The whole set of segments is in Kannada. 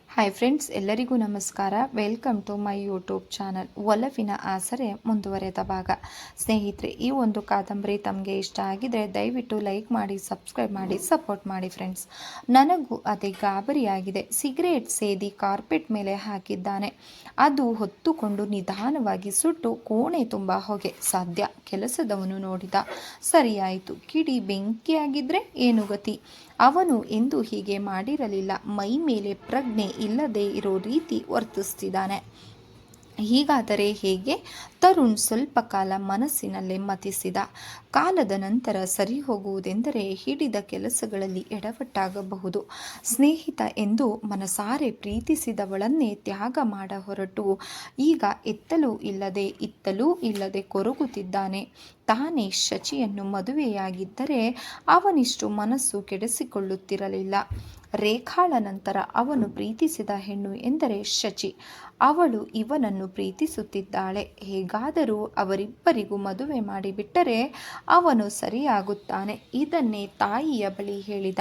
ಹಾಯ್ ಫ್ರೆಂಡ್ಸ್, ಎಲ್ಲರಿಗೂ ನಮಸ್ಕಾರ. Welcome to my YouTube channel. ಒಲವಿನ ಆಸರೆ ಮುಂದುವರೆದ ಭಾಗ. ಸ್ನೇಹಿತರೆ, ಈ ಒಂದು ಕಾದಂಬರಿ ತಮಗೆ ಇಷ್ಟ ಆಗಿದ್ರೆ ದಯವಿಟ್ಟು ಲೈಕ್ ಮಾಡಿ, ಸಬ್ಸ್ಕ್ರೈಬ್ ಮಾಡಿ, ಸಪೋರ್ಟ್ ಮಾಡಿ ಫ್ರೆಂಡ್ಸ್. ನನಗೂ ಅದೇ ಗಾಬರಿಯಾಗಿದೆ. ಸಿಗರೇಟ್ ಸೇದಿ ಕಾರ್ಪೆಟ್ ಮೇಲೆ ಹಾಕಿದ್ದಾನೆ. ಅದು ಹೊತ್ತುಕೊಂಡು ನಿಧಾನವಾಗಿ ಸುಟ್ಟು ಕೋಣೆ ತುಂಬ ಹೊಗೆ. ಸಾಧ್ಯ ಕೆಲಸದವನು ನೋಡಿದ. ಸರಿಯಾಯಿತು, ಕಿಡಿ ಬೆಂಕಿಯಾಗಿದ್ರೆ ಏನು ಗತಿ? ಅವನು ಎಂದೂ ಹೀಗೆ ಮಾಡಿರಲಿಲ್ಲ. ಮೈ ಮೇಲೆ ಪ್ರಜ್ಞೆ ಇಲ್ಲದೆ ಇರೋ ರೀತಿ ವರ್ತಿಸ್ತಿದ್ದಾನೆ. ಹೀಗಾದರೆ ಹೇಗೆ? ತರುಣ್ ಸ್ವಲ್ಪ ಕಾಲ ಮನಸ್ಸಿನಲ್ಲೇ ಮತಿಸಿದ. ಕಾಲದ ನಂತರ ಸರಿ ಹೋಗುವುದೆಂದರೆ ಹಿಡಿದ ಕೆಲಸಗಳಲ್ಲಿ ಎಡವಟ್ಟಾಗಬಹುದು. ಸ್ನೇಹಿತ ಎಂದು ಮನಸಾರೆ ಪ್ರೀತಿಸಿದವಳನ್ನೇ ತ್ಯಾಗ ಮಾಡ ಹೊರಟು ಈಗ ಎತ್ತಲೂ ಇಲ್ಲದೆ ಇತ್ತಲೂ ಇಲ್ಲದೆ ಕೊರಗುತ್ತಿದ್ದಾನೆ. ತಾನೇ ಶಚಿಯನ್ನು ಮದುವೆಯಾಗಿದ್ದರೆ ಅವನಿಷ್ಟು ಮನಸ್ಸು ಕೆಡಿಸಿಕೊಳ್ಳುತ್ತಿರಲಿಲ್ಲ. ರೇಖಾಳ ನಂತರ ಅವನು ಪ್ರೀತಿಸಿದ ಹೆಣ್ಣು ಎಂದರೆ ಶಚಿ. ಅವಳು ಇವನನ್ನು ಪ್ರೀತಿಸುತ್ತಿದ್ದಾಳೆ. ಹೇಗಾದರೂ ಅವರಿಬ್ಬರಿಗೂ ಮದುವೆ ಮಾಡಿಬಿಟ್ಟರೆ ಅವನು ಸರಿಯಾಗುತ್ತಾನೆ. ಇದನ್ನೇ ತಾಯಿಯ ಬಳಿ ಹೇಳಿದ.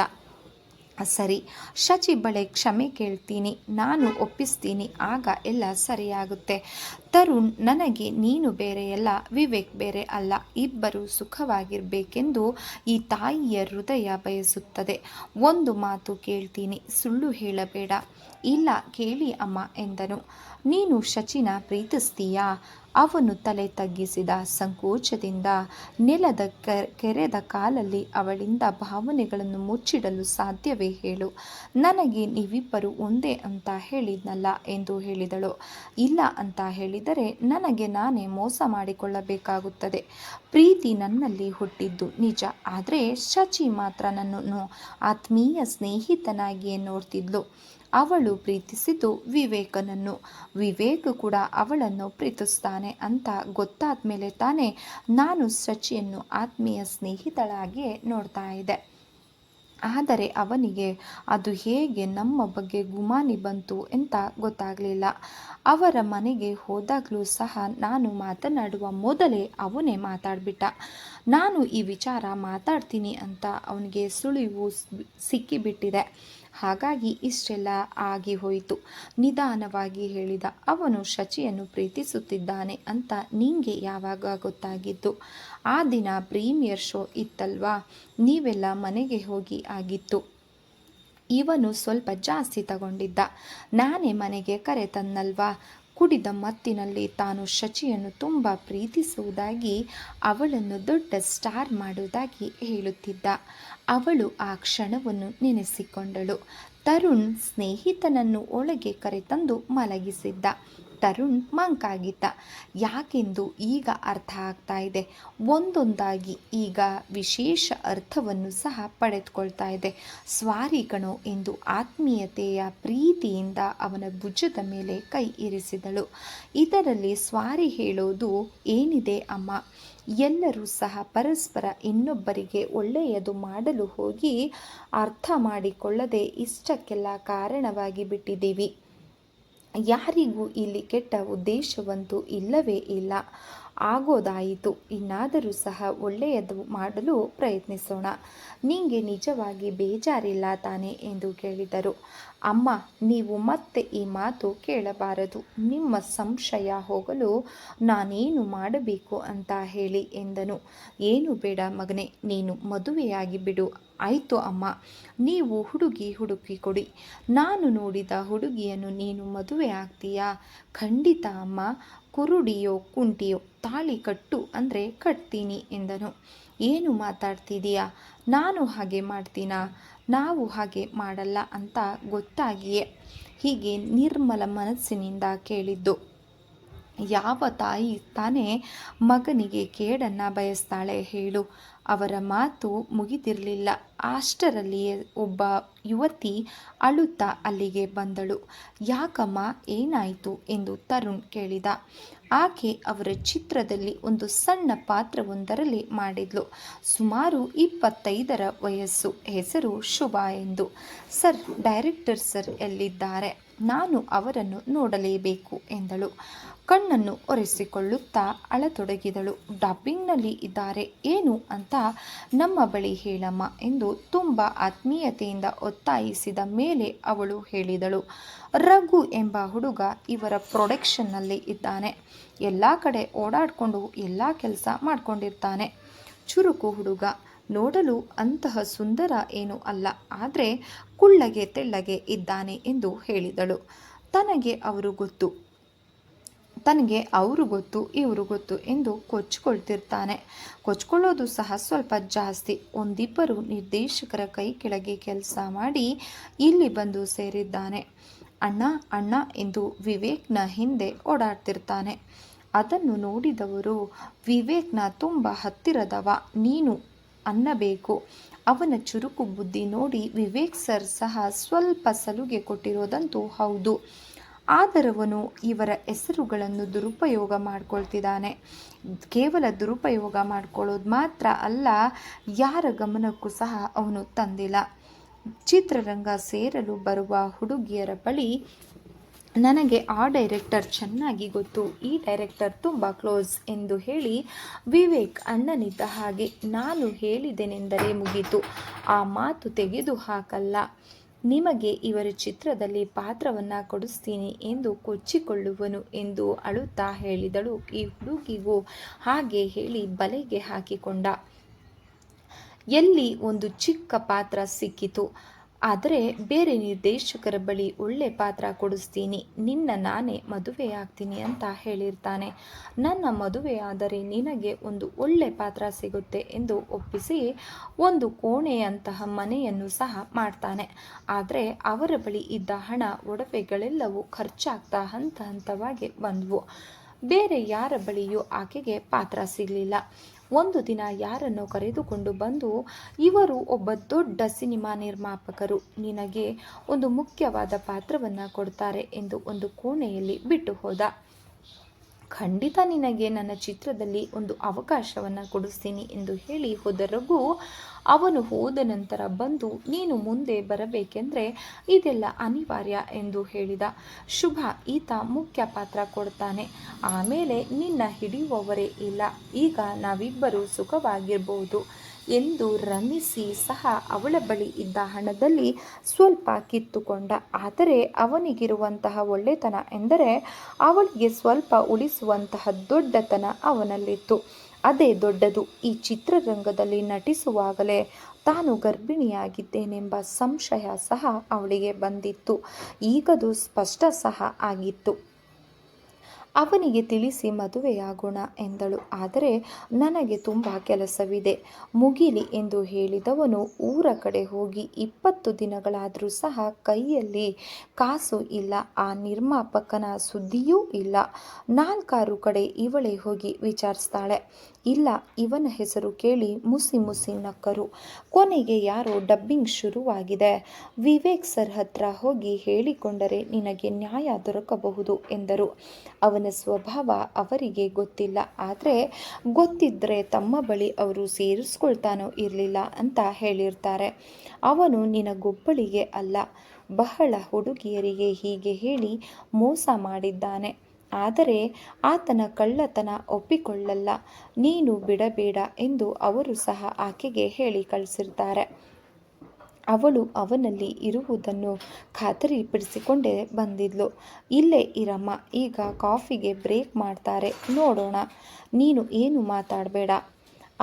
ಸರಿ, ಶಚಿ ಬಳಿ ಕ್ಷಮೆ ಕೇಳ್ತೀನಿ, ನಾನು ಒಪ್ಪಿಸ್ತೀನಿ, ಆಗ ಎಲ್ಲ ಸರಿಯಾಗುತ್ತೆ. ತರುಣ್, ನನಗೆ ನೀನು ಬೇರೆಯಲ್ಲ, ವಿವೇಕ್ ಬೇರೆ ಅಲ್ಲ. ಇಬ್ಬರು ಸುಖವಾಗಿರಬೇಕೆಂದು ಈ ತಾಯಿಯ ಹೃದಯ ಬಯಸುತ್ತದೆ. ಒಂದು ಮಾತು ಕೇಳ್ತೀನಿ, ಸುಳ್ಳು ಹೇಳಬೇಡ. ಇಲ್ಲ, ಕೇಳಿ ಅಮ್ಮ ಎಂದನು. ನೀನು ಶಚಿನ ಪ್ರೀತಿಸ್ತೀಯಾ? ಅವನು ತಲೆ ತಗ್ಗಿಸಿದ. ಸಂಕೋಚದಿಂದ ನೆಲದ ಕೆರೆದ ಕಾಲಲ್ಲಿ ಅವಳಿಂದ ಭಾವನೆಗಳನ್ನು ಮುಚ್ಚಿಡಲು ಸಾಧ್ಯವೇ ಹೇಳು? ನನಗೆ ನೀವಿಬ್ಬರು ಒಂದೇ ಅಂತ ಹೇಳಿದ್ನಲ್ಲ ಎಂದು ಹೇಳಿದಳು. ಇಲ್ಲ ಅಂತ ಹೇಳಿದರೆ ನನಗೆ ನಾನೇ ಮೋಸ ಮಾಡಿಕೊಳ್ಳಬೇಕಾಗುತ್ತದೆ. ಪ್ರೀತಿ ನನ್ನಲ್ಲಿ ಹುಟ್ಟಿದ್ದು ನಿಜ, ಆದರೆ ಶಚಿ ಮಾತ್ರ ನನ್ನನ್ನು ಆತ್ಮೀಯ ಸ್ನೇಹಿತನಾಗಿಯೇ ನೋಡ್ತಿದ್ಲು. ಅವಳು ಪ್ರೀತಿಸಿದ್ದು ವಿವೇಕನನ್ನು. ವಿವೇಕ್ ಕೂಡ ಅವಳನ್ನು ಪ್ರೀತಿಸ್ತಾನೆ ಅಂತ ಗೊತ್ತಾದ ಮೇಲೆ ತಾನೇ ನಾನು ಶಚಿಯನ್ನು ಆತ್ಮೀಯ ಸ್ನೇಹಿತಳಾಗಿಯೇ ನೋಡ್ತಾ ಇದ್ದೆ. ಆದರೆ ಅವನಿಗೆ ಅದು ಹೇಗೆ ನಮ್ಮ ಬಗ್ಗೆ ಗುಮಾನಿ ಬಂತು ಅಂತ ಗೊತ್ತಾಗಲಿಲ್ಲ. ಅವರ ಮನೆಗೆ ಹೋದಾಗಲೂ ಸಹ ನಾನು ಮಾತನಾಡುವ ಮೊದಲೇ ಅವನೇ ಮಾತಾಡ್ಬಿಟ್ಟ. ನಾನು ಈ ವಿಚಾರ ಮಾತಾಡ್ತೀನಿ ಅಂತ ಅವನಿಗೆ ಸುಳಿವು ಸಿಕ್ಕಿಬಿಟ್ಟಿದೆ. ಹಾಗಾಗಿ ಇಷ್ಟೆಲ್ಲ ಆಗಿ ಹೋಯಿತು. ನಿಧಾನವಾಗಿ ಹೇಳಿದ. ಅವನು ಶಚಿಯನ್ನು ಪ್ರೀತಿಸುತ್ತಿದ್ದಾನೆ ಅಂತ ನಿಂಗೆ ಯಾವಾಗ ಗೊತ್ತಾಗಿದ್ದು? ಆ ದಿನ ಪ್ರೀಮಿಯರ್ ಶೋ ಇತ್ತಲ್ವಾ, ನೀವೆಲ್ಲ ಮನೆಗೆ ಹೋಗಿ ಆಗಿತ್ತು. ಇವನು ಸ್ವಲ್ಪ ಜಾಸ್ತಿ ತಗೊಂಡಿದ್ದ. ನಾನೇ ಮನೆಗೆ ಕರೆ ತನ್ನಲ್ವಾ. ಕುಡಿದ ಮತ್ತಿನಲ್ಲಿ ತಾನು ಶಚಿಯನ್ನು ತುಂಬ ಪ್ರೀತಿಸುವುದಾಗಿ, ಅವಳನ್ನು ದೊಡ್ಡ ಸ್ಟಾರ್ ಮಾಡುವುದಾಗಿ ಹೇಳುತ್ತಿದ್ದ. ಅವಳು ಆ ಕ್ಷಣವನ್ನು ನೆನೆಸಿಕೊಂಡಳು. ತರುಣ್ ಸ್ನೇಹಿತನನ್ನು ಒಳಗೆ ಕರೆತಂದು ಮಲಗಿಸಿದ್ದ. ತರುಣ್ ಮಂಕಾಗಿದ್ದ. ಯಾಕೆಂದು ಈಗ ಅರ್ಥ ಆಗ್ತಾ ಇದೆ. ಒಂದೊಂದಾಗಿ ಈಗ ವಿಶೇಷ ಅರ್ಥವನ್ನು ಸಹ ಪಡೆದುಕೊಳ್ತಾ ಇದೆ. ಸ್ವಾರಿ ಕಣೋ ಎಂದು ಆತ್ಮೀಯತೆಯ ಪ್ರೀತಿಯಿಂದ ಅವನ ಭುಜದ ಮೇಲೆ ಕೈ ಇರಿಸಿದಳು. ಇದರಲ್ಲಿ ಸ್ವಾರಿ ಹೇಳೋದು ಏನಿದೆ ಅಮ್ಮ? ಎಲ್ಲರೂ ಸಹ ಪರಸ್ಪರ ಇನ್ನೊಬ್ಬರಿಗೆ ಒಳ್ಳೆಯದು ಮಾಡಲು ಹೋಗಿ ಅರ್ಥ ಮಾಡಿಕೊಳ್ಳದೆ ಇಷ್ಟಕ್ಕೆಲ್ಲ ಕಾರಣವಾಗಿ ಬಿಟ್ಟಿದ್ದೀವಿ. ಯಾರಿಗೂ ಇಲ್ಲಿ ಕೆಟ್ಟ ಉದ್ದೇಶವಂತೂ ಇಲ್ಲವೇ ಇಲ್ಲ. ಆಗೋದಾಯಿತು. ಇನ್ನಾದರೂ ಸಹ ಒಳ್ಳೆಯದು ಮಾಡಲು ಪ್ರಯತ್ನಿಸೋಣ. ನಿಂಗೆ ನಿಜವಾಗಿ ಬೇಜಾರಿಲ್ಲ ತಾನೆ ಎಂದು ಕೇಳಿದರು. ಅಮ್ಮ, ನೀವು ಮತ್ತೆ ಈ ಮಾತು ಕೇಳಬಾರದು. ನಿಮ್ಮ ಸಂಶಯ ಹೋಗಲು ನಾನೇನು ಮಾಡಬೇಕು ಅಂತ ಹೇಳಿ ಎಂದನು. ಏನು ಬೇಡ ಮಗನೇ, ನೀನು ಮದುವೆಯಾಗಿ ಬಿಡು. ಆಯಿತು ಅಮ್ಮ, ನೀವು ಹುಡುಗಿ ಹುಡುಕಿ ಕೊಡಿ. ನಾನು ನೋಡಿದ ಹುಡುಗಿಯನ್ನು ನೀನು ಮದುವೆ ಆಗ್ತೀಯಾ? ಖಂಡಿತ ಅಮ್ಮ. ಕುರುಡಿಯೋ ಕುಂಟಿಯೋ ತಾಳಿ ಕಟ್ಟು ಅಂದರೆ ಕಟ್ತೀನಿ ಎಂದನು. ಏನು ಮಾತಾಡ್ತಿದೀಯಾ? ನಾನು ಹಾಗೆ ಮಾಡ್ತೀನಾ? ನಾವು ಹಾಗೆ ಮಾಡಲ್ಲ ಅಂತ ಗೊತ್ತಾಗಿಯೇ ಹೀಗೆ ನಿರ್ಮಲ ಮನಸ್ಸಿನಿಂದ ಕೇಳಿದ್ದು. ಯಾವ ತಾಯಿ ತಾನೇ ಮಗನಿಗೆ ಕೇಡನ್ನು ಬಯಸ್ತಾಳೆ ಹೇಳು? ಅವರ ಮಾತು ಮುಗಿದಿರಲಿಲ್ಲ. ಅಷ್ಟರಲ್ಲಿಯೇ ಒಬ್ಬ ಯುವತಿ ಅಳುತ್ತಾ ಅಲ್ಲಿಗೆ ಬಂದಳು. ಯಾಕಮ್ಮ, ಏನಾಯಿತು ಎಂದು ತರುಣ್ ಕೇಳಿದ. ಆಕೆ ಅವರ ಚಿತ್ರದಲ್ಲಿ ಒಂದು ಸಣ್ಣ ಪಾತ್ರವೊಂದರಲ್ಲಿ ಮಾಡಿದ್ಲು. ಸುಮಾರು 25ರ ವಯಸ್ಸು. ಹೆಸರು ಶುಭಾ ಎಂದು. ಸರ್, ಡೈರೆಕ್ಟರ್ ಸರ್ ಎಲ್ಲಿದ್ದಾರೆ? ನಾನು ಅವರನ್ನು ನೋಡಲೇಬೇಕು ಎಂದಳು. ಕಣ್ಣನ್ನು ಒರೆಸಿಕೊಳ್ಳುತ್ತಾ ಅಳತೊಡಗಿದಳು. ಡಬ್ಬಿಂಗ್ನಲ್ಲಿ ಇದ್ದಾರೆ. ಏನು ಅಂತ ನಮ್ಮ ಬಳಿ ಹೇಳಮ್ಮ ಎಂದು ಎಂದು ತುಂಬ ಆತ್ಮೀಯತೆಯಿಂದ ಒತ್ತಾಯಿಸಿದ ಮೇಲೆ ಅವಳು ಹೇಳಿದಳು. ರಘು ಎಂಬ ಹುಡುಗ ಇವರ ಪ್ರೊಡಕ್ಷನ್ನಲ್ಲಿ ಇದ್ದಾನೆ. ಎಲ್ಲ ಕಡೆ ಓಡಾಡಿಕೊಂಡು ಎಲ್ಲ ಕೆಲಸ ಮಾಡ್ಕೊಂಡಿರ್ತಾನೆ. ಚುರುಕು ಹುಡುಗ, ನೋಡಲು ಅಂತಹ ಸುಂದರ ಏನೂ ಅಲ್ಲ, ಆದರೆ ಕುಳ್ಳಗೆ ತೆಳ್ಳಗೆ ಇದ್ದಾನೆ ಎಂದು ಹೇಳಿದಳು. ತನಗೆ ಅವರು ಗೊತ್ತು ಇವರು ಗೊತ್ತು ಎಂದು ಕೊಚ್ಕೊಳ್ತಿರ್ತಾನೆ. ಕೊಚ್ಕೊಳ್ಳೋದು ಸಹ ಸ್ವಲ್ಪ ಜಾಸ್ತಿ. ಒಂದಿಬ್ಬರು ನಿರ್ದೇಶಕರ ಕೈ ಕೆಳಗೆ ಕೆಲಸ ಮಾಡಿ ಇಲ್ಲಿ ಬಂದು ಸೇರಿದ್ದಾನೆ. ಅಣ್ಣ ಅಣ್ಣ ಎಂದು ವಿವೇಕ್ನ ಹಿಂದೆ ಓಡಾಡ್ತಿರ್ತಾನೆ. ಅದನ್ನು ನೋಡಿದವರು, ವಿವೇಕ್ನ ತುಂಬ ಹತ್ತಿರದವ ನೀನು ಅನ್ನಬೇಕು. ಅವನ ಚುರುಕು ಬುದ್ಧಿ ನೋಡಿ ವಿವೇಕ್ ಸರ್ ಸಹ ಸ್ವಲ್ಪ ಸಲುಗೆ ಕೊಟ್ಟಿರೋದಂತೂ ಹೌದು. ಆದರವನು ಇವರ ಹೆಸರುಗಳನ್ನು ದುರುಪಯೋಗ ಮಾಡ್ಕೊಳ್ತಿದ್ದಾನೆ. ಕೇವಲ ದುರುಪಯೋಗ ಮಾಡ್ಕೊಳ್ಳೋದು ಮಾತ್ರ ಅಲ್ಲ, ಯಾರ ಗಮನಕ್ಕೂ ಸಹ ಅವನು ತಂದಿಲ್ಲ. ಚಿತ್ರರಂಗ ಸೇರಲು ಬರುವ ಹುಡುಗಿಯರ ಬಳಿ ನನಗೆ ಆ ಡೈರೆಕ್ಟರ್ ಚೆನ್ನಾಗಿ ಗೊತ್ತು, ಈ ಡೈರೆಕ್ಟರ್ ತುಂಬ ಕ್ಲೋಸ್ ಎಂದು ಹೇಳಿ ವಿವೇಕ್ ಅಣ್ಣನಿದ್ದ ಹಾಗೆ ನಾನು ಹೇಳಿದೆನೆಂದರೆ ಮುಗೀತು, ಆ ಮಾತು ತೆಗೆದು ಹಾಕಲ್ಲ. ನಿಮಗೆ ಇವರ ಚಿತ್ರದಲ್ಲಿ ಪಾತ್ರವನ್ನು ಕೊಡಿಸ್ತೀನಿ ಎಂದು ಕೊಚ್ಚಿಕೊಳ್ಳುವನು ಎಂದು ಅಳುತ್ತಾ ಹೇಳಿದಳು. ಈ ಹುಡುಗಿಗೂ ಹಾಗೆ ಹೇಳಿ ಬಲೆಗೆ ಹಾಕಿಕೊಂಡ. ಎಲ್ಲಿ ಒಂದು ಚಿಕ್ಕ ಪಾತ್ರ ಸಿಕ್ಕಿತು. ಆದರೆ ಬೇರೆ ನಿರ್ದೇಶಕರ ಬಳಿ ಒಳ್ಳೆ ಪಾತ್ರ ಕೊಡಿಸ್ತೀನಿ, ನಿನ್ನ ನಾನೇ ಮದುವೆಯಾಗ್ತೀನಿ ಅಂತ ಹೇಳಿರ್ತಾನೆ. ನನ್ನ ಮದುವೆಯಾದರೆ ನಿನಗೆ ಒಂದು ಒಳ್ಳೆ ಪಾತ್ರ ಸಿಗುತ್ತೆ ಎಂದು ಒಪ್ಪಿಸಿ ಒಂದು ಕೋಣೆಯಂತಹ ಮನೆಯನ್ನು ಸಹ ಮಾಡ್ತಾನೆ. ಆದರೆ ಅವರ ಬಳಿ ಇದ್ದ ಹಣ ಒಡವೆಗಳೆಲ್ಲವೂ ಖರ್ಚಾಗ್ತಾ ಹಂತವಾಗಿ ಬಂದವು. ಬೇರೆ ಯಾರ ಬಳಿಯೂ ಆಕೆಗೆ ಪಾತ್ರ ಸಿಗಲಿಲ್ಲ. ಒಂದು ದಿನ ಯಾರನ್ನು ಕರೆದುಕೊಂಡು ಬಂದು, ಇವರು ಒಬ್ಬ ದೊಡ್ಡ ಸಿನಿಮಾ ನಿರ್ಮಾಪಕರು, ನಿನಗೆ ಒಂದು ಮುಖ್ಯವಾದ ಪಾತ್ರವನ್ನು ಕೊಡ್ತಾರೆ ಎಂದು ಒಂದು ಕೋಣೆಯಲ್ಲಿ ಬಿಟ್ಟು ಹೋದ. ಖಂಡಿತ ನಿನಗೆ ನನ್ನ ಚಿತ್ರದಲ್ಲಿ ಒಂದು ಅವಕಾಶವನ್ನು ಕೊಡಿಸ್ತೀನಿ ಎಂದು ಹೇಳಿ ಹೋದ ರಘು, ಅವನು ಹೋದ ನಂತರ ಬಂದು ನೀನು ಮುಂದೆ ಬರಬೇಕೆಂದರೆ ಇದೆಲ್ಲ ಅನಿವಾರ್ಯ ಎಂದು ಹೇಳಿದ. ಶುಭ ಈತ ಮುಖ್ಯ ಪಾತ್ರ ಕೊಡ್ತಾನೆ, ಆಮೇಲೆ ನಿನ್ನ ಹಿಡಿಯುವವರೇ ಇಲ್ಲ, ಈಗ ನಾವಿಬ್ಬರು ಸುಖವಾಗಿರ್ಬೋದು ಎಂದು ರಮಿಸಿ ಸಹ ಅವಳ ಬಳಿ ಇದ್ದ ಹಣದಲ್ಲಿ ಸ್ವಲ್ಪ ಕಿತ್ತುಕೊಂಡ. ಆದರೆ ಅವನಿಗಿರುವಂತಹ ಒಳ್ಳೆತನ ಎಂದರೆ ಅವಳಿಗೆ ಸ್ವಲ್ಪ ಉಳಿಸುವಂತಹ ದೊಡ್ಡತನ ಅವನಲ್ಲಿತ್ತು. ಅದೇ ದೊಡ್ಡದು. ಈ ಚಿತ್ರರಂಗದಲ್ಲಿ ನಟಿಸುವಾಗಲೇ ತಾನು ಗರ್ಭಿಣಿಯಾಗಿದ್ದೇನೆಂಬ ಸಂಶಯ ಸಹ ಅವಳಿಗೆ ಬಂದಿತ್ತು. ಈಗದು ಸ್ಪಷ್ಟ ಸಹ ಆಗಿತ್ತು. ಅವನಿಗೆ ತಿಳಿಸಿ ಮದುವೆಯಾಗೋಣ ಎಂದಳು. ಆದರೆ ನನಗೆ ತುಂಬ ಕೆಲಸವಿದೆ, ಮುಗಿಲಿ ಎಂದು ಹೇಳಿದವನು ಊರ ಕಡೆ ಹೋಗಿ 20 ದಿನಗಳಾದರೂ ಸಹ ಕೈಯಲ್ಲಿ ಕಾಸು ಇಲ್ಲ. ಆ ನಿರ್ಮಾಪಕನ ಸುದ್ದಿಯೂ ಇಲ್ಲ. 4-6 ಕಡೆ ಇವಳೇ ಹೋಗಿ ವಿಚಾರಿಸ್ತಾಳೆ. ಇಲ್ಲ, ಇವನ ಹೆಸರು ಕೇಳಿ ಮುಸಿ ಮುಸಿ ನಕ್ಕರು. ಕೊನೆಗೆ ಯಾರೋ ಡಬ್ಬಿಂಗ್ ಶುರುವಾಗಿದೆ, ವಿವೇಕ್ ಸರ್ ಹತ್ರ ಹೋಗಿ ಹೇಳಿಕೊಂಡರೆ ನಿನಗೆ ನ್ಯಾಯ ದೊರಕಬಹುದು ಎಂದರು. ಅವನ ಸ್ವಭಾವ ಅವರಿಗೆ ಗೊತ್ತಿಲ್ಲ, ಆದರೆ ಗೊತ್ತಿದ್ದರೆ ತಮ್ಮ ಬಳಿ ಅವರು ಸೇರಿಸ್ಕೊಳ್ತಾನೋ ಇರಲಿಲ್ಲ ಅಂತ ಹೇಳಿರ್ತಾರೆ. ಅವನು ನಿನಗೊಬ್ಬಳಿಗೆ ಅಲ್ಲ, ಬಹಳ ಹುಡುಗಿಯರಿಗೆ ಹೀಗೆ ಹೇಳಿ ಮೋಸ ಮಾಡಿದ್ದಾನೆ. ಆದರೆ ಆತನ ಕಳ್ಳತನ ಒಪ್ಪಿಕೊಳ್ಳಲ್ಲ, ನೀನು ಬಿಡಬೇಡ ಎಂದು ಅವರು ಸಹ ಆಕೆಗೆ ಹೇಳಿ ಕಳಿಸಿರ್ತಾರೆ. ಅವಳು ಅವನಲ್ಲಿ ಇರುವುದನ್ನು ಖಾತರಿಪಡಿಸಿಕೊಂಡೇ ಬಂದಿದ್ಲು. ಇಲ್ಲೇ ಇರಮ್ಮ, ಈಗ ಕಾಫಿಗೆ ಬ್ರೇಕ್ ಮಾಡ್ತಾರೆ, ನೋಡೋಣ, ನೀನು ಏನು ಮಾತಾಡಬೇಡ,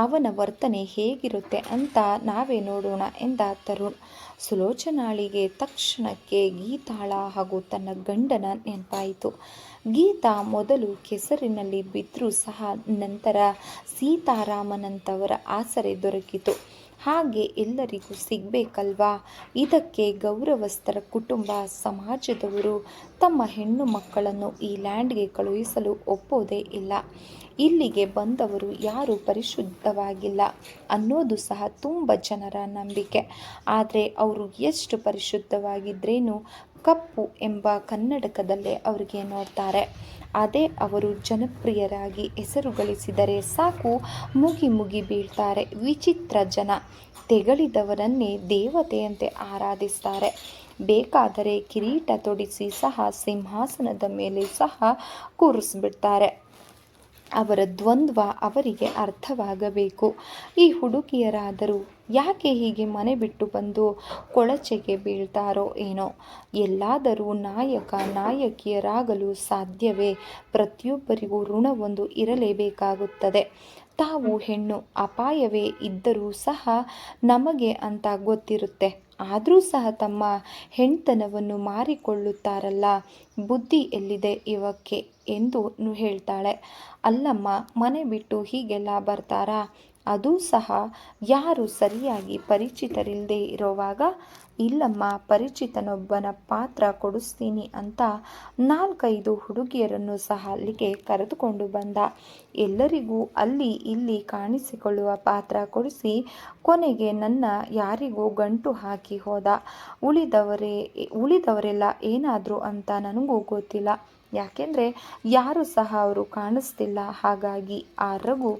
ಅವನ ವರ್ತನೆ ಹೇಗಿರುತ್ತೆ ಅಂತ ನಾವೇ ನೋಡೋಣ ಎಂದ ತರುಣ್. ಸುಲೋಚನಾಳಿಗೆ ತಕ್ಷಣಕ್ಕೆ ಗೀತಾಳ ಹಾಗೂ ತನ್ನ ಗಂಡನ ನೆನಪಾಯಿತು. ಗೀತಾ ಮೊದಲು ಕೆಸರಿನಲ್ಲಿ ಬಿದ್ದರೂ ಸಹ ನಂತರ ಸೀತಾರಾಮನಂತವರ ಆಸರೆ ದೊರಕಿತು. ಹಾಗೆ ಎಲ್ಲರಿಗೂ ಸಿಗಬೇಕಲ್ವಾ? ಇದಕ್ಕೆ ಗೌರವಸ್ಥರ ಕುಟುಂಬ ಸಮಾಜದವರು ತಮ್ಮ ಹೆಣ್ಣು ಮಕ್ಕಳನ್ನು ಈ ಲ್ಯಾಂಡ್ಗೆ ಕಳುಹಿಸಲು ಒಪ್ಪೋದೇ ಇಲ್ಲ. ಇಲ್ಲಿಗೆ ಬಂದವರು ಯಾರೂ ಪರಿಶುದ್ಧವಾಗಿಲ್ಲ ಅನ್ನೋದು ಸಹ ತುಂಬ ಜನರ ನಂಬಿಕೆ. ಆದರೆ ಅವರು ಎಷ್ಟು ಪರಿಶುದ್ಧವಾಗಿದ್ರೇನು ಕಪ್ಪು ಎಂಬ ಕನ್ನಡಕದಲ್ಲೇ ಅವರಿಗೆ ನೋಡ್ತಾರೆ. ಅದೇ ಅವರು ಜನಪ್ರಿಯರಾಗಿ ಹೆಸರು ಗಳಿಸಿದರೆ ಸಾಕು, ಮುಗಿ ಮುಗಿ ಬೀಳ್ತಾರೆ. ವಿಚಿತ್ರ ಜನ, ತೆಗಳಿದವರನ್ನೇ ದೇವತೆಯಂತೆ ಆರಾಧಿಸ್ತಾರೆ. ಬೇಕಾದರೆ ಕಿರೀಟ ತೊಡಿಸಿ ಸಹ ಸಿಂಹಾಸನದ ಮೇಲೆ ಸಹ ಕೂರಿಸ್ಬಿಡ್ತಾರೆ. ಅವರ ದ್ವಂದ್ವ ಅವರಿಗೆ ಅರ್ಥವಾಗಬೇಕು. ಈ ಹುಡುಗಿಯರಾದರೂ ಯಾಕೆ ಹೀಗೆ ಮನೆ ಬಿಟ್ಟು ಬಂದು ಕೊಳಚೆಗೆ ಬೀಳ್ತಾರೋ ಏನೋ. ಎಲ್ಲಾದರೂ ನಾಯಕ ನಾಯಕಿಯರಾಗಲು ಸಾಧ್ಯವೇ? ಪ್ರತಿಯೊಬ್ಬರಿಗೂ ಋಣವೊಂದು ಇರಲೇಬೇಕಾಗುತ್ತದೆ. ತಾವು ಹೆಣ್ಣು, ಅಪಾಯವೇ ಇದ್ದರೂ ಸಹ ನಮಗೆ ಅಂತ ಗೊತ್ತಿರುತ್ತೆ. ಆದರೂ ಸಹ ತಮ್ಮ ಹೆಣ್ತನವನ್ನು ಮಾರಿಕೊಳ್ಳುತ್ತಾರಲ್ಲ, ಬುದ್ಧಿ ಎಲ್ಲಿದೆ ಇವಕ್ಕೆ ಎಂದು ಹೇಳ್ತಾಳೆ. ಅಲ್ಲಮ್ಮ, ಮನೆ ಬಿಟ್ಟು ಹೀಗೆಲ್ಲ ಬರ್ತಾರಾ? ಅದೂ ಸಹ ಯಾರು ಸರಿಯಾಗಿ ಪರಿಚಿತರಿಲ್ಲದೆ ಇರೋವಾಗ? ಇಲ್ಲಮ್ಮ, ಪರಿಚಿತನೊಬ್ಬನ ಪಾತ್ರ ಕೊಡಿಸ್ತೀನಿ ಅಂತ 4-5 ಹುಡುಗಿಯರನ್ನು ಸಹ ಅಲ್ಲಿಗೆ ಕರೆದುಕೊಂಡು ಬಂದ. ಎಲ್ಲರಿಗೂ ಅಲ್ಲಿ ಇಲ್ಲಿ ಕಾಣಿಸಿಕೊಳ್ಳುವ ಪಾತ್ರ ಕೊಡಿಸಿ ಕೊನೆಗೆ ನನ್ನ ಯಾರಿಗೂ ಗಂಟು ಹಾಕಿ ಹೋದ. ಉಳಿದವರೆಲ್ಲ ಏನಾದರೂ ಅಂತ ನನಗೂ ಗೊತ್ತಿಲ್ಲ. ಯಾಕೆಂದರೆ ಯಾರು ಸಹ ಅವರು ಕಾಣಿಸ್ತಿಲ್ಲ. ಹಾಗಾಗಿ ಆ ರಘು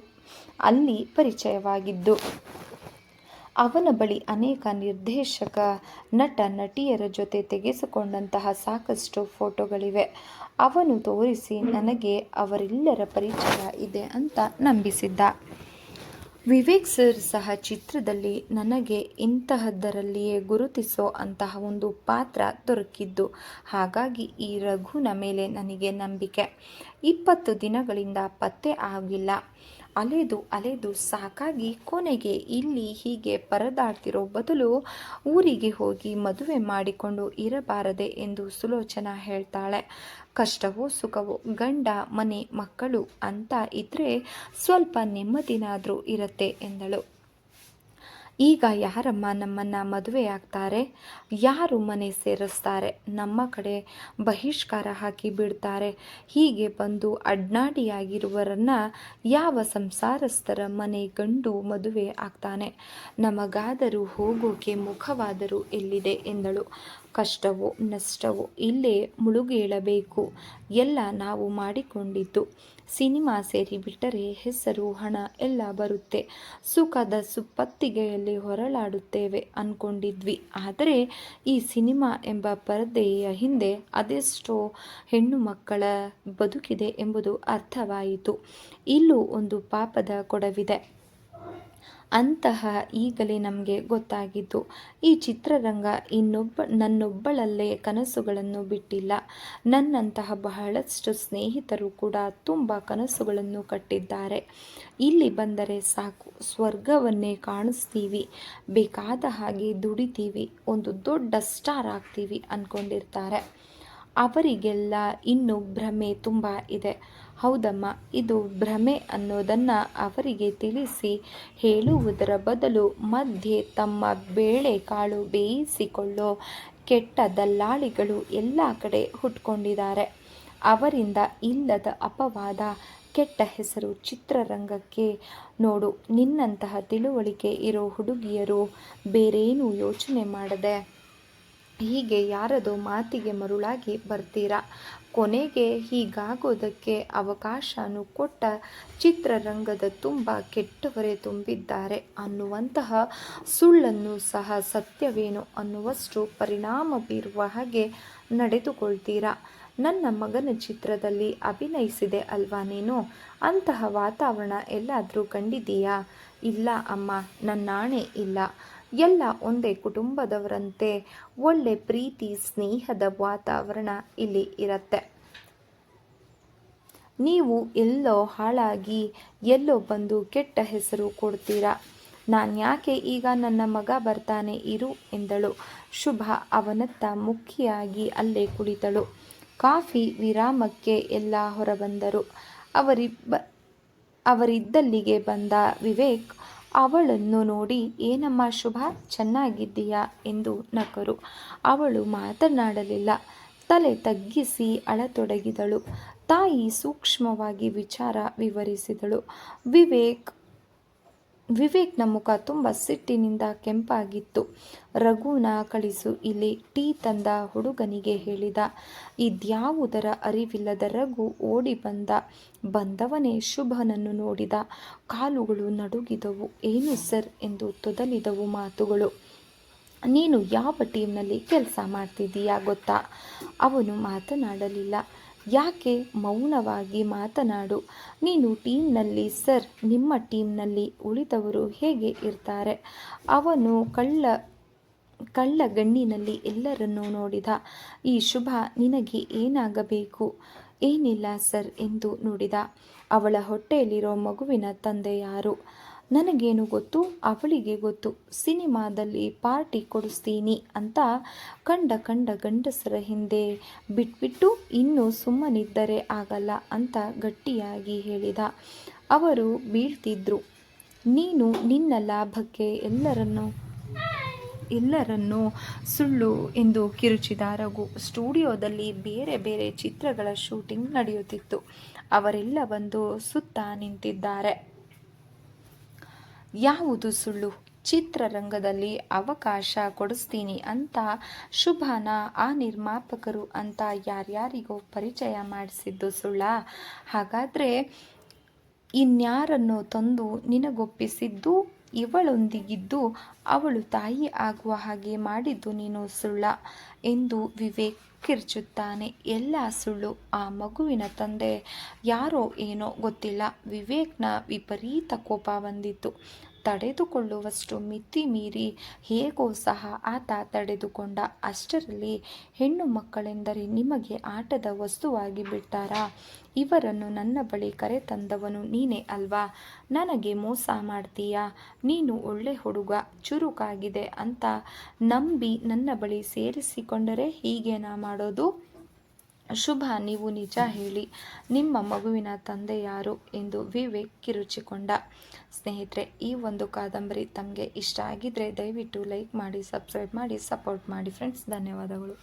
ಅಲ್ಲಿ ಪರಿಚಯವಾಗಿದ್ದು. ಅವನ ಬಳಿ ಅನೇಕ ನಿರ್ದೇಶಕ, ನಟ ನಟಿಯರ ಜೊತೆ ತೆಗೆಸಿಕೊಂಡಂತಹ ಸಾಕಷ್ಟು ಫೋಟೋಗಳಿವೆ. ಅವನು ತೋರಿಸಿ ನನಗೆ ಅವರೆಲ್ಲರ ಪರಿಚಯ ಇದೆ ಅಂತ ನಂಬಿಸಿದ್ದ. ವಿವೇಕ್ ಸರ್ ಸಹ ಚಿತ್ರದಲ್ಲಿ ನನಗೆ ಇಂತಹದ್ದರಲ್ಲಿಯೇ ಗುರುತಿಸೋ ಅಂತಹ ಒಂದು ಪಾತ್ರ ದೊರಕಿದ್ದು. ಹಾಗಾಗಿ ಈ ರಘುನ ಮೇಲೆ ನನಗೆ ನಂಬಿಕೆ. 20 ದಿನಗಳಿಂದ ಪತ್ತೆ ಆಗಿಲ್ಲ. ಅಲೆದು ಸಾಕಾಗಿ ಕೊನೆಗೆ ಇಲ್ಲಿ ಹೀಗೆ ಪರದಾಡ್ತಿರೋ ಬದಲು ಊರಿಗೆ ಹೋಗಿ ಮದುವೆ ಮಾಡಿಕೊಂಡು ಇರಬಾರದೆ ಎಂದು ಸುಲೋಚನಾ ಹೇಳ್ತಾಳೆ. ಕಷ್ಟವೋ ಸುಖವೋ ಗಂಡ ಮನೆ ಮಕ್ಕಳು ಅಂತ ಇದ್ರೆ ಸ್ವಲ್ಪ ನೆಮ್ಮದಿನಾದರೂ ಇರತ್ತೆ ಎಂದಳು. ಈಗ ಯಾರಮ್ಮ ನಮ್ಮನ್ನು ಮದುವೆಯಾಗ್ತಾರೆ? ಯಾರು ಮನೆ ಸೇರಿಸ್ತಾರೆ? ನಮ್ಮ ಕಡೆ ಬಹಿಷ್ಕಾರ ಹಾಕಿ ಬಿಡ್ತಾರೆ. ಹೀಗೆ ಬಂದು ಅಡ್ನಾಡಿಯಾಗಿರುವರನ್ನ ಯಾವ ಸಂಸಾರಸ್ಥರ ಮನೆ ಗಂಡು ಮದುವೆ ಆಗ್ತಾನೆ? ನಮಗಾದರೂ ಹೋಗೋಕೆ ಮುಖವಾದರೂ ಎಲ್ಲಿದೆ ಎಂದಳು. ಕಷ್ಟವೋ ನಷ್ಟವೋ ಇಲ್ಲೇ ಮುಳುಗೇಳಬೇಕು. ಎಲ್ಲ ನಾವು ಮಾಡಿಕೊಂಡಿದ್ದು. ಸಿನಿಮಾ ಸೇರಿಬಿಟ್ಟರೆ ಹೆಸರು ಹಣ ಎಲ್ಲ ಬರುತ್ತೆ. ಸುಖದ ಸುಪ್ಪತ್ತಿಗೆಯಲ್ಲಿ ಹೊರಳಾಡುತ್ತೇವೆ ಅಂದ್ಕೊಂಡಿದ್ವಿ. ಆದರೆ ಈ ಸಿನಿಮಾ ಎಂಬ ಪರದೆಯ ಹಿಂದೆ ಅದೆಷ್ಟೋ ಹೆಣ್ಣು ಮಕ್ಕಳ ಬದುಕಿದೆ ಎಂಬುದು ಅರ್ಥವಾಯಿತು. ಇಲ್ಲೂ ಒಂದು ಪಾಪದ ಕೊಡವಿದೆ ಅಂತಹ ಈಗಲೇ ನಮಗೆ ಗೊತ್ತಾಗಿದ್ದು. ಈ ಚಿತ್ರರಂಗ ನನ್ನೊಬ್ಬಳಲ್ಲೇ ಕನಸುಗಳನ್ನು ಬಿಟ್ಟಿಲ್ಲ. ನನ್ನಂತಹ ಬಹಳಷ್ಟು ಸ್ನೇಹಿತರು ಕೂಡ ತುಂಬ ಕನಸುಗಳನ್ನು ಕಟ್ಟಿದ್ದಾರೆ. ಇಲ್ಲಿ ಬಂದರೆ ಸಾಕು, ಸ್ವರ್ಗವನ್ನೇ ಕಾಣಿಸ್ತೀವಿ, ಬೇಕಾದ ಹಾಗೆ ದುಡಿತೀವಿ, ಒಂದು ದೊಡ್ಡ ಸ್ಟಾರ್ ಆಗ್ತೀವಿ ಅಂದ್ಕೊಂಡಿರ್ತಾರೆ. ಅವರಿಗೆಲ್ಲ ಇನ್ನೂ ಭ್ರಮೆ ತುಂಬ ಇದೆ. ಹೌದಮ್ಮ, ಇದು ಭ್ರಮೆ ಅನ್ನೋದನ್ನು ಅವರಿಗೆ ತಿಳಿಸಿ ಹೇಳುವುದರ ಬದಲು ಮಧ್ಯೆ ತಮ್ಮ ಬೇಳೆಕಾಳು ಬೇಯಿಸಿಕೊಳ್ಳೋ ಕೆಟ್ಟ ದಲ್ಲಾಳಿಗಳು ಎಲ್ಲ ಕಡೆ ಹುಟ್ಕೊಂಡಿದ್ದಾರೆ. ಅವರಿಂದ ಇಲ್ಲದ ಅಪವಾದ, ಕೆಟ್ಟ ಹೆಸರು ಚಿತ್ರರಂಗಕ್ಕೆ. ನೋಡು, ನಿನ್ನಂತಹ ತಿಳುವಳಿಕೆ ಇರೋ ಹುಡುಗಿಯರು ಬೇರೇನೂ ಯೋಚನೆ ಮಾಡದೆ ಹೀಗೆ ಯಾರದೋ ಮಾತಿಗೆ ಮರುಳಾಗಿ ಬರ್ತೀರಾ. ಕೊನೆಗೆ ಹೀಗಾಗೋದಕ್ಕೆ ಅವಕಾಶನೂ ಕೊಟ್ಟ ಚಿತ್ರರಂಗದ ತುಂಬ ಕೆಟ್ಟವರೇ ತುಂಬಿದ್ದಾರೆ ಅನ್ನುವಂತಹ ಸುಳ್ಳನ್ನು ಸಹ ಸತ್ಯವೇನೋ ಅನ್ನುವಷ್ಟು ಪರಿಣಾಮ ಬೀರುವ ಹಾಗೆ ನಡೆದುಕೊಳ್ತೀರಾ. ನನ್ನ ಮಗನ ಚಿತ್ರದಲ್ಲಿ ಅಭಿನಯಿಸಿದೆ ಅಲ್ವಾ ನೀನು? ಅಂತಹ ವಾತಾವರಣ ಎಲ್ಲಾದರೂ ಕಂಡಿದೀಯಾ? ಇಲ್ಲ ಅಮ್ಮ, ನನ್ನಾಣೆ ಇಲ್ಲ. ಎಲ್ಲ ಒಂದೇ ಕುಟುಂಬದವರಂತೆ ಒಳ್ಳೆ ಪ್ರೀತಿ ಸ್ನೇಹದ ವಾತಾವರಣ ಇಲ್ಲಿ ಇರತ್ತೆ. ನೀವು ಎಲ್ಲೋ ಹಾಳಾಗಿ ಎಲ್ಲೋ ಬಂದು ಕೆಟ್ಟ ಹೆಸರು ಕೊಡ್ತೀರಾ. ನಾನ್ಯಾಕೆ? ಈಗ ನನ್ನ ಮಗ ಬರ್ತಾನೆ ಇರು ಎಂದಳು. ಶುಭ ಅವನತ್ತ ಮುಖಿಯಾಗಿ ಅಲ್ಲೇ ಕುಳಿತಳು. ಕಾಫಿ ವಿರಾಮಕ್ಕೆ ಎಲ್ಲ ಹೊರಬಂದರು. ಅವರಿದ್ದಲ್ಲಿಗೆ ಬಂದ ವಿವೇಕ್ ಅವಳನ್ನು ನೋಡಿ, ಏನಮ್ಮ ಶುಭ, ಚೆನ್ನಾಗಿದ್ದೀಯಾ ಎಂದು ನಕ್ಕರು. ಅವಳು ಮಾತನಾಡಲಿಲ್ಲ. ತಲೆ ತಗ್ಗಿಸಿ ಅಳತೊಡಗಿದಳು. ತಾಯಿ ಸೂಕ್ಷ್ಮವಾಗಿ ವಿಚಾರ ವಿವರಿಸಿದಳು. ವಿವೇಕ್ನ ಮುಖ ತುಂಬ ಸಿಟ್ಟಿನಿಂದ ಕೆಂಪಾಗಿತ್ತು. ರಘುನ ಕಳಿಸು ಇಲ್ಲಿ, ಟೀ ತಂದ ಹುಡುಗನಿಗೆ ಹೇಳಿದ. ಇದ್ಯಾವುದರ ಅರಿವಿಲ್ಲದ ರಘು ಓಡಿ ಬಂದವನೇ ಶುಭನನ್ನು ನೋಡಿದ. ಕಾಲುಗಳು ನಡುಗಿದವು. ಏನು ಸರ್ ಎಂದು ತೊದಲಿದವು ಮಾತುಗಳು. ನೀನು ಯಾವ ಟೀಮ್ನಲ್ಲಿ ಕೆಲಸ ಮಾಡ್ತಿದ್ದೀಯಾ ಗೊತ್ತಾ? ಅವನು ಮಾತನಾಡಲಿಲ್ಲ. ಯಾಕೆ ಮೌನವಾಗಿ ಮಾತನಾಡು. ನೀನು ಟೀಮ್ನಲ್ಲಿ ಸರ್, ನಿಮ್ಮ ಟೀಮ್ನಲ್ಲಿ ಉಳಿದವರು ಹೇಗೆ ಇರ್ತಾರೆ? ಅವನು ಕಳ್ಳಗಣ್ಣಿನಲ್ಲಿ ಎಲ್ಲರನ್ನೂ ನೋಡಿದ. ಈ ಶುಭ ನಿನಗೆ ಏನಾಗಬೇಕು? ಏನಿಲ್ಲ ಸರ್ ಎಂದು ನುಡಿದ. ಅವಳ ಹೊಟ್ಟೆಯಲ್ಲಿರೋ ಮಗುವಿನ ತಂದೆ ಯಾರು? ನನಗೇನು ಗೊತ್ತು, ಅವಳಿಗೆ ಗೊತ್ತು. ಸಿನಿಮಾದಲ್ಲಿ ಪಾರ್ಟಿ ಕೊಡಿಸ್ತೀನಿ ಅಂತ ಕಂಡ ಗಂಡಸರ ಹಿಂದೆ ಬಿಟ್ಬಿಟ್ಟು ಇನ್ನೂ ಸುಮ್ಮನಿದ್ದರೆ ಆಗಲ್ಲ ಅಂತ ಗಟ್ಟಿಯಾಗಿ ಹೇಳಿದ. ಅವರು ಬೀಳ್ತಿದ್ರು. ನೀನು ನಿನ್ನ ಲಾಭಕ್ಕೆ ಎಲ್ಲರನ್ನೂ ಸುಳ್ಳು ಎಂದು ಕಿರುಚಿದ ರಘು. ಸ್ಟುಡಿಯೋದಲ್ಲಿ ಬೇರೆ ಬೇರೆ ಚಿತ್ರಗಳ ಶೂಟಿಂಗ್ ನಡೆಯುತ್ತಿತ್ತು. ಅವರೆಲ್ಲ ಬಂದು ಸುತ್ತ ನಿಂತಿದ್ದಾರೆ. ಯಾವುದು ಸುಳ್ಳು? ಚಿತ್ರರಂಗದಲ್ಲಿ ಅವಕಾಶ ಕೊಡಿಸ್ತೀನಿ ಅಂತ ಶುಭಾನ ಆ ನಿರ್ಮಾಪಕರು ಅಂತ ಯಾರ್ಯಾರಿಗೋ ಪರಿಚಯ ಮಾಡಿಸಿದ್ದು ಸುಳ್ಳಾ? ಹಾಗಾದರೆ ಇನ್ಯಾರನ್ನೋ ತಂದು ನಿನಗೊಪ್ಪಿಸಿದ್ದು, ಇವಳೊಂದಿಗಿದ್ದು ಅವಳು ತಾಯಿ ಆಗುವ ಹಾಗೆ ಮಾಡಿದ್ದು ನೀನು ಸುಳ್ಳ ಎಂದು ವಿವೇಕ್ ಕಿರ್ಚುತ್ತಾನೆ. ಎಲ್ಲ ಸುಳ್ಳು. ಆ ಮಗುವಿನ ತಂದೆ ಯಾರೋ ಏನೋ ಗೊತ್ತಿಲ್ಲ. ವಿವೇಕ್ನ ವಿಪರೀತ ಕೋಪ ಬಂದಿತ್ತು. ತಡೆದುಕೊಳ್ಳುವಷ್ಟು ಮಿತಿ ಮೀರಿ ಹೇಗೋ ಸಹ ಆತ ತಡೆದುಕೊಂಡ. ಅಷ್ಟರಲ್ಲಿ ಹೆಣ್ಣು ಮಕ್ಕಳೆಂದರೆ ನಿಮಗೆ ಆಟದ ವಸ್ತುವಾಗಿ ಬಿಟ್ಟಾರಾ? ಇವರನ್ನು ನನ್ನ ಬಳಿ ಕರೆತಂದವನು ನೀನೇ ಅಲ್ವಾ? ನನಗೆ ಮೋಸ ಮಾಡ್ತೀಯಾ? ನೀನು ಒಳ್ಳೆ ಹುಡುಗ, ಚುರುಕಾಗಿದೆ ಅಂತ ನಂಬಿ ನನ್ನ ಬಳಿ ಸೇರಿಸಿಕೊಂಡರೆ ಹೀಗೇನಾ ಮಾಡೋದು? ಶುಭ, ನೀವು ನಿಜ ಹೇಳಿ, ನಿಮ್ಮ ಮಗುವಿನ ತಂದೆ ಯಾರು ಎಂದು ವಿವೇಕ್ ಕಿರುಚಿಕೊಂಡ. ಸ್ನೇಹಿತರೆ, ಈ ಒಂದು ಕಾದಂಬರಿ ತಮಗೆ ಇಷ್ಟ ಆಗಿದ್ರೆ ದಯವಿಟ್ಟು ಲೈಕ್ ಮಾಡಿ, ಸಬ್ಸ್ಕ್ರೈಬ್ ಮಾಡಿ, ಸಪೋರ್ಟ್ ಮಾಡಿ ಫ್ರೆಂಡ್ಸ್. ಧನ್ಯವಾದಗಳು.